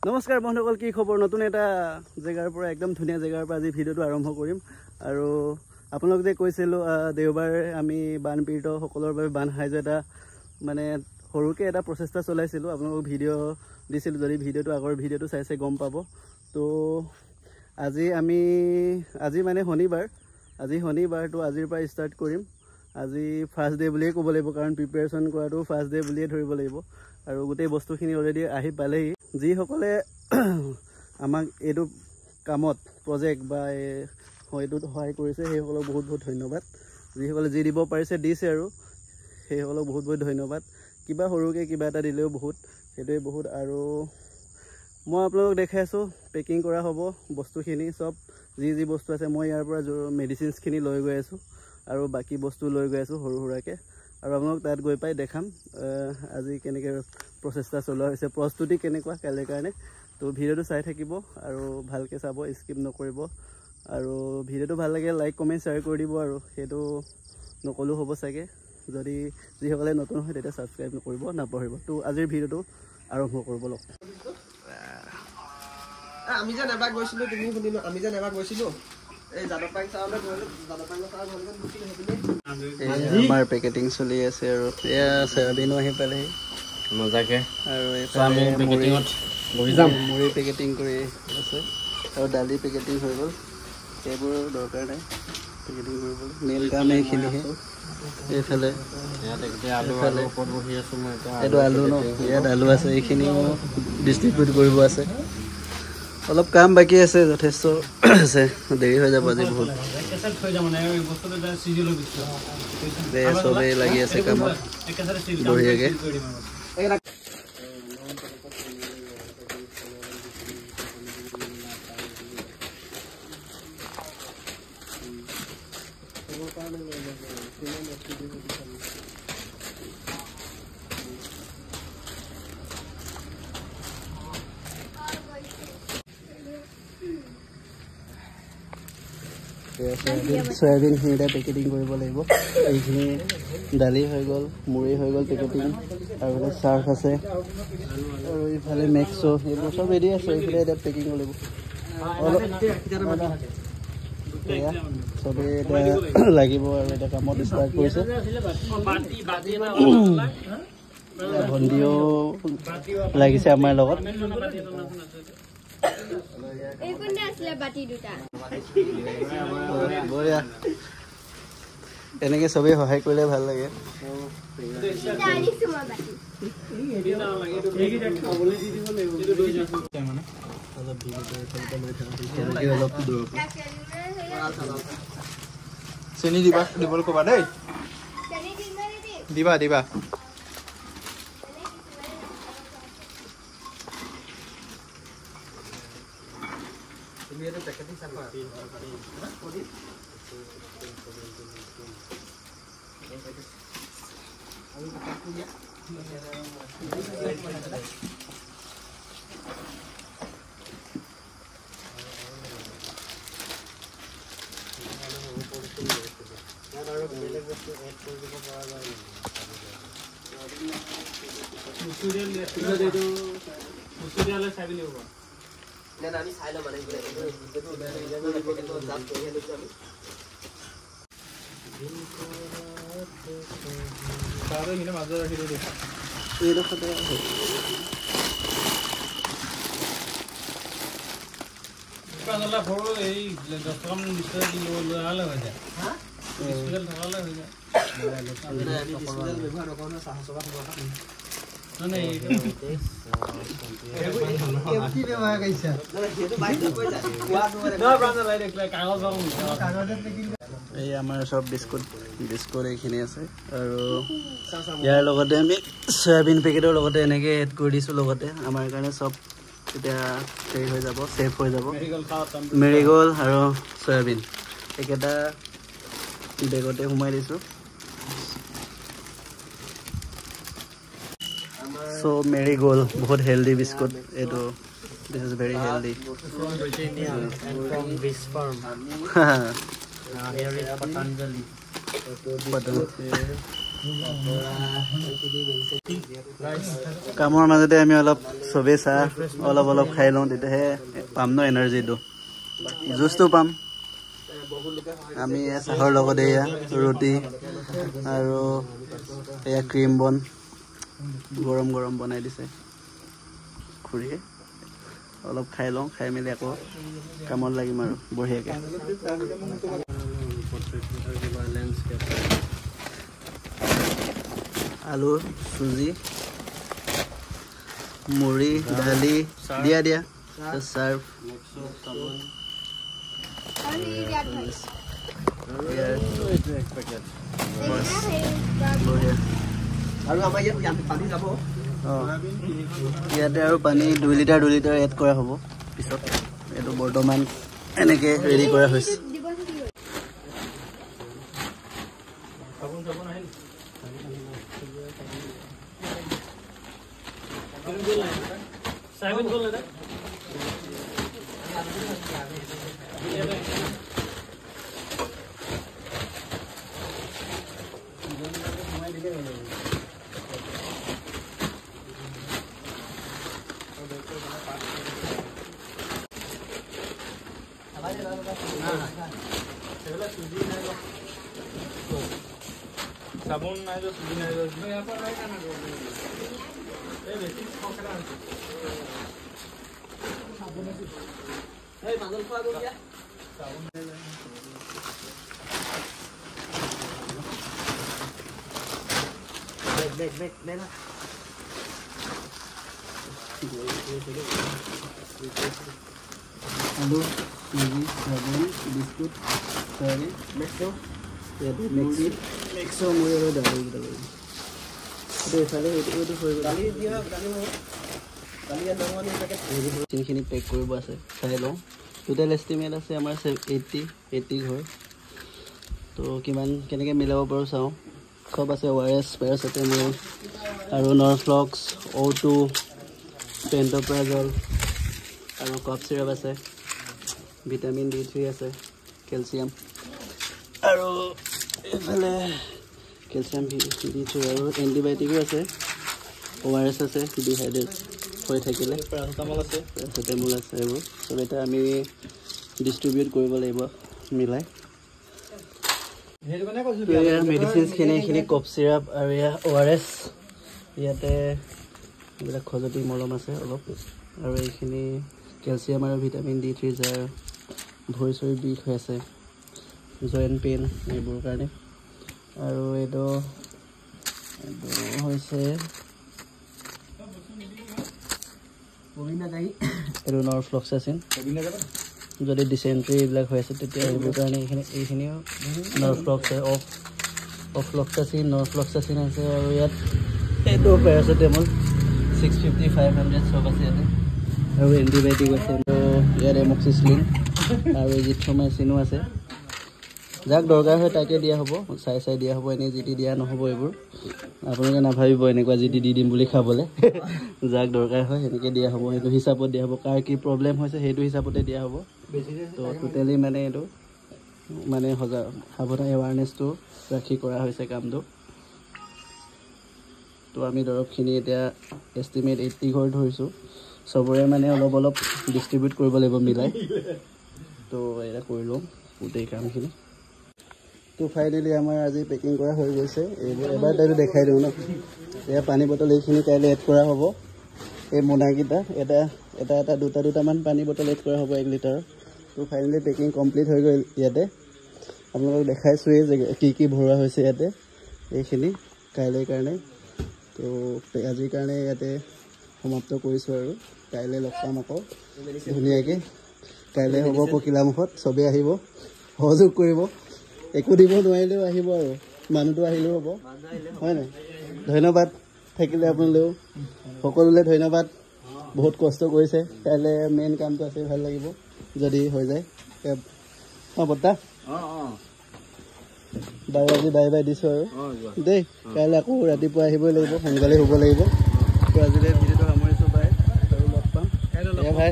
নমস্কাৰ বন্ধুসকল, কি খবৰ? নতুন এটা জেগাৰ পৰা, একদম ধুনীয়া জেগাৰ পৰা আজি ভিডিঅ'টো আৰম্ভ কৰিম। আৰু আপোনালোক যে কৈছিলোঁ দেওবাৰে আমি বানপীড়িতসকলৰ বাবে বান সাহায্য এটা মানে সৰুকৈ এটা প্ৰচেষ্টা চলাইছিলোঁ, আপোনালোকক ভিডিঅ' দিছিলোঁ। যদি ভিডিঅ'টো আগৰ ভিডিঅ'টো চাইছে গম পাব। তো আজি মানে শনিবাৰটো আজিৰ পৰা ষ্টাৰ্ট কৰিম। আজি ফাৰ্ষ্ট ডে বুলিয়ে ক'ব লাগিব, কাৰণ প্ৰিপেৰেশ্যন কৰাটো ফাৰ্ষ্ট ডে বুলিয়ে ধৰিব লাগিব। আৰু গোটেই বস্তুখিনি অলৰেডি আহি পালেহি। যিসকলে আমাক এইটো কামত প্ৰজেক্ট বা এইটোত সহায় কৰিছে সেইসকলক বহুত বহুত ধন্যবাদ। যিসকলে যি দিব পাৰিছে দিছে, আৰু সেইসকলক বহুত বহুত ধন্যবাদ। কিবা সৰুকৈ কিবা এটা দিলেও বহুত, সেইটোৱে বহুত। আৰু মই আপোনালোকক দেখাই আছোঁ, পেকিং কৰা হ'ব বস্তুখিনি চব। যি বস্তু আছে মই ইয়াৰ পৰা মেডিচিনছখিনি লৈ গৈ আছোঁ, আৰু বাকী বস্তু লৈ গৈ আছোঁ সৰু সুৰাকৈ। আৰু আপোনালোক তাত গৈ পাই দেখাম আজি কেনেকৈ প্ৰচেষ্টা চলোৱা হৈছে, প্ৰস্তুতি কেনেকুৱা কাইলৈৰ কাৰণে। তো ভিডিঅ'টো চাই থাকিব আৰু ভালকৈ চাব, স্কিপ নকৰিব। আৰু ভিডিঅ'টো ভাল লাগে লাইক কমেণ্ট শ্বেয়াৰ কৰি দিব। আৰু সেইটো নকলেও হ'ব চাগে, যদি যিসকলে নতুন হয় তেতিয়া ছাবস্ক্ৰাইব নকৰিব নাপাহৰিব। তো আজিৰ ভিডিঅ'টো আৰম্ভ কৰিব লওক। আমি যে এবাৰ গৈছিলোঁ, তুমি শুনিলোঁ, আমি যে এবাৰ গৈছিলোঁ এই জাদপাং চাউলে ধৰিলোঁ, জাদপাং চাউল ধৰিলোঁ গুচিলোঁ সেইপিনে। আমাৰ পেকেটিং চলি আছে, আৰু এয়া চয়াবিনো আহি পালেহি মজাকে। আৰু এইফালে মুড়ি পেকেটিং কৰি আছে, আৰু দালি পেকেটিং হৈ গ'ল। সেইবোৰ দৰকাৰ নাই পেকেটিং কৰিবলৈ, মেইন কাম এইখিনিহে। এইফালে এইটো আলু ন, ইয়াত আলু আছে, এইখিনিও ডিষ্ট্ৰিবিউট কৰিব আছে। অলপ কাম বাকী আছে, যথেষ্ট আছে, দেৰি হৈ যাব আজি বহুত। চবেই লাগি আছে কামত বঢ়িয়াকৈ। চয়াবিনখিনিতে পেকেটিং কৰিব লাগিব। এইখিনি দালি হৈ গ'ল, মুড়ি হৈ গ'ল পেকেটিং, আৰু এইফালে চাৰ্ফ আছে, আৰু এইফালে মেক্সো, এইবোৰ চব ৰেডি আছে। এইফালে এতিয়া পেকিং কৰিব লাগিব। এয়া চবেই এতিয়া লাগিব, আৰু এতিয়া কামত ষ্টাৰ্ট কৰিছে। ভণ্টিও লাগিছে আমাৰ লগত। বঢ়িয়া, এনেকে চবেই সহায় কৰিলে ভাল লাগে। চেনি দিবা, দিবলৈ ক'বা দেই, দিবা। এই আমাৰ চব বিস্কুট এইখিনি আছে, আৰু ইয়াৰ লগতে আমি চয়াবিন পেকেটৰ লগতে এনেকৈ এড কৰি দিছোঁ। লগতে আমাৰ কাৰণে চব এতিয়া হেৰি হৈ যাব, ছেফ হৈ যাব। মেৰিগ'ল্ড আৰু চয়াবিন একেটা বেগতে সোমাই দিছোঁ। চ' মেৰিগ'ল্ড বহুত হেল্ডি বিস্কুট এইটো। This is very healthy. কামৰ মাজতে আমি অলপ চবেই চাহ অলপ অলপ খাই লওঁ, তেতিয়াহে পাম ন এনাৰ্জিটো, জুচটো পাম। আমি চাহৰ লগতে এয়া ৰুটি আৰু এয়া ক্ৰীম বন গৰম গৰম বনাই দিছে খুৰীয়ে। অলপ খাই লওঁ, খাই মেলি আকৌ কামত লাগিম আৰু বঢ়িয়াকৈ। আলু, চুজি, মুড়ি, দালি দিয়া দিয়া চাৰ্ভ। ইয়াতে আৰু পানী 2 লিটাৰ এড কৰা হ'ব পিছত। এইটো বৰ্তমান এনেকৈ ৰেডি কৰা হৈছে। sabun নাই jo suji নাই jo ya par ai kana do e besi khokra sabun ei bandol khwa do kya sabun back na alu suji sabun biscuit curry mixo mixo murio dali dali de sale eto hoy dali dia dali mo dali andamani packet tinkhini pack koribo ase sai lo total estimate ase amar 80 hoy to kiman keneke milabo paru sao sob ase ORS paracetamol aru Norflox O2 pantoprazole aru cough syrup ase vitamin D3 ase calcium আৰু এফালে calcium দিছো আৰু antibiotic আছে ORS আছে dehydrate হৈ থাকিলে প্যাৰাচিটামল আছে আৰু সব এটা আমি ডিস্ট্ৰিবিউট কৰিব লাগিব মিলাই হেৰি মানে কৈছো ইয়াৰ মেডিসিনছ খিনি কফ সিৰাপ আৰু ORS ইয়াতে বিলা খজতি মলম আছে অলপ আৰু এইখিনি ক্যালসিয়াম আৰু ভিটামিন D3 যাৰ ভৰি চৰি বিষ হৈ আছে জয়েন্ট পেইন এইবোৰ কাৰণে আৰু এইটো হৈছে এইটো নৰফ্লক্সাচিন যদি ডিসেন্ট্ৰি এইবিলাক হৈ আছে তেতিয়া এইবোৰ কাৰণে এইখিনিও নৰফ্লক্সাচিন আছে আৰু ইয়াত এইটো পেৰাচিটামল 650 500 সব আছে ইয়াতে আৰু এন্টিবায়োটিক আছে ইয়াত এমক্সিচিলিন আৰু এজিথ্ৰমাইচিনো আছে যাক দৰকাৰ হয় তাকে দিয়া হ'ব চাই দিয়া হ'ব এনে জিটি দিয়া নহ'ব এইবোৰ আপোনালোকে নাভাবিব এনেকুৱা জিটি দি দিম বুলি খাবলৈ যাক দৰকাৰ হয় এনেকৈ দিয়া হ'ব সেইটো হিচাপত দিয়া হ'ব কাৰ কি প্ৰব্লেম হৈছে সেইটো হিচাপতে দিয়া হ'ব তো টোটেলি মানে এইটো মানে সাৱধান এৱাৰনেছটো ৰাখি কৰা হৈছে কামটো তো আমি দৰৱখিনি এতিয়া এষ্টিমেট 80 ঘৰ ধৰিছোঁ চবৰে মানে অলপ ডিষ্ট্ৰিবিউট কৰিব লাগিব মিলাই তো এটা কৰি লওঁ গোটেই কামখিনি তো ফাইনেলি আমাৰ আজি পেকিং কৰা হৈ গৈছে এইবোৰ এবাৰ তাইটো দেখাই দিওঁ ন এয়া পানী বটল এইখিনি কাইলৈ এড কৰা হ'ব এই মোনাকেইটা এটা দুটামান পানী বটল এড কৰা হ'ব 1 লিটাৰ তো ফাইনেলি পেকিং কমপ্লিট হৈ গ'ল ইয়াতে আপোনালোকক দেখাইছোঁৱেই যে কি ভৰোৱা হৈছে ইয়াতে এইখিনি কাইলৈৰ কাৰণে তো আজিৰ কাৰণে ইয়াতে সমাপ্ত কৰিছোঁ আৰু কাইলৈ লগ পাম আকৌ ধুনীয়াকৈ কাইলৈ হ'ব পকিলামুখত চবেই আহিব সহযোগ কৰিব একো দিব নোৱাৰিলেও আহিব আৰু মানুহটো আহিলেও হ'ব হয় নাই ধন্যবাদ থাকিলে আপোনালোকেও সকলোলৈ ধন্যবাদ বহুত কষ্ট কৰিছে কাইলৈ মেইন কামটো আছে ভাল লাগিব যদি হৈ যায় বৰ্তা বাই দিছোঁ আৰু দেই কাইলৈ আকৌ ৰাতিপুৱা আহিবই লাগিব সোনকালে হ'ব লাগিব তো আজিলৈ ভিডিঅ'টো সামৰিছোঁ বাই আৰু লগ পাম ভাই